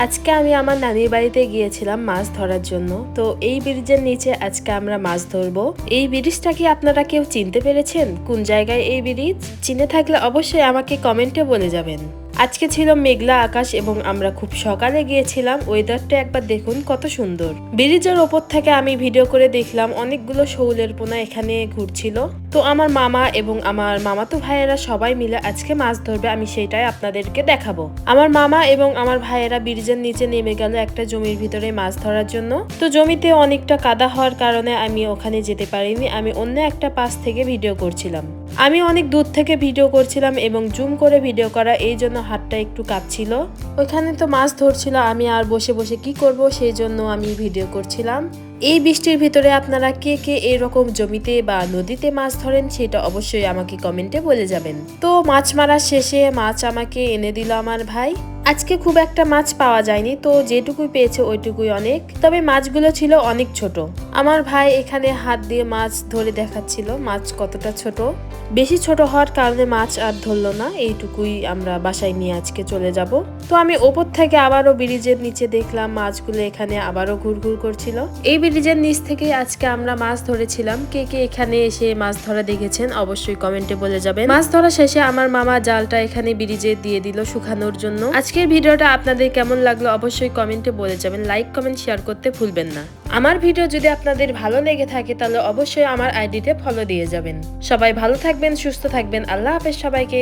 আজকে আমি আমার নানির বাড়িতে গিয়েছিলাম মাছ ধরার জন্য। তো এই ব্রিজের নিচে আজকে আমরা মাছ ধরবো। এই ব্রিজটা কি আপনারা কেউ চিনতে পেরেছেন? কোন জায়গায় এই ব্রিজ? চিনে থাকলে অবশ্যই আমাকে কমেন্টে বলে যাবেন। আজকে ছিল মেঘলা আকাশ এবং আমরা খুব সকালে গিয়েছিলাম। ওয়েদারটা একবার দেখুন কত সুন্দর। ব্রিজের ওপর থেকে আমি ভিডিও করে দেখলাম অনেকগুলো শৌলের পোনা এখানে ঘুরছিল। তো আমার মামা এবং আমার মামাতো ভাইয়েরা সবাই মিলে আজকে মাছ ধরবে, আমি সেটাই আপনাদেরকে দেখাবো। আমার মামা এবং আমার ভাইয়েরা ব্রিজের নিচে নেমে গেল একটা জমির ভিতরে মাছ ধরার জন্য। তো জমিতে অনেকটা কাদা হওয়ার কারণে আমি ওখানে যেতে পারিনি। আমি অন্য একটা পাশ থেকে ভিডিও করছিলাম। আমি অনেক দূর থেকে ভিডিও করছিলাম এবং জুম করে ভিডিও করা, এই জন্য হাতটা একটু কাঁপছিল। ওইখানে তো মাছ ধরছিল, আমি আর বসে বসে কি করব, সেই জন্য আমি ভিডিও করছিলাম। এই বৃষ্টির ভিতরে আপনারা কে কে এরকম জমিতে বা নদীতে মাছ ধরেন সেটা অবশ্যই আমাকে কমেন্টে বলে যাবেন। তো মাছ মারার শেষে মাছ আমাকে এনে দিল আমার ভাই। আজকে খুব একটা মাছ পাওয়া যায়নি, তো যেটুকুই পেয়েছে ওইটুকুই অনেক। তবে মাছগুলো ছিল অনেক ছোট। আমার ভাই এখানে হাত দিয়ে মাছ ধরে দেখাচ্ছিল মাছ কতটা ছোট। বেশি ছোট হওয়ার কারণে মাছ আর ধরলো না। এইটুকুই আমরা বাসায় নিয়ে আজকে চলে যাব। তো আমি ওপর থেকে আবারও ব্রিজের নিচে দেখলাম মাছগুলো এখানে আবারও ঘুরঘুর করছিল। এই ব্রিজের নিচ থেকে আজকে আমরা মাছ ধরেছিলাম। কে কে এখানে এসে মাছ ধরা দেখেছেন অবশ্যই কমেন্টে বলে যাবেন। মাছ ধরা শেষে আমার মামা জালটা এখানে ব্রিজে দিয়ে দিল শুকানোর জন্য। আজকের ভিডিওটা আপনাদের কেমন লাগলো অবশ্যই কমেন্টে বলে যাবেন। লাইক কমেন্ট শেয়ার করতে ভুলবেন না। আমার ভিডিও যদি আপনাদের ভালো লেগে থাকে তাহলে অবশ্যই আমার আইডিতে ফলো দিয়ে যাবেন। সবাই ভালো থাকবেন, সুস্থ থাকবেন। আল্লাহ হাফেজ সবাইকে।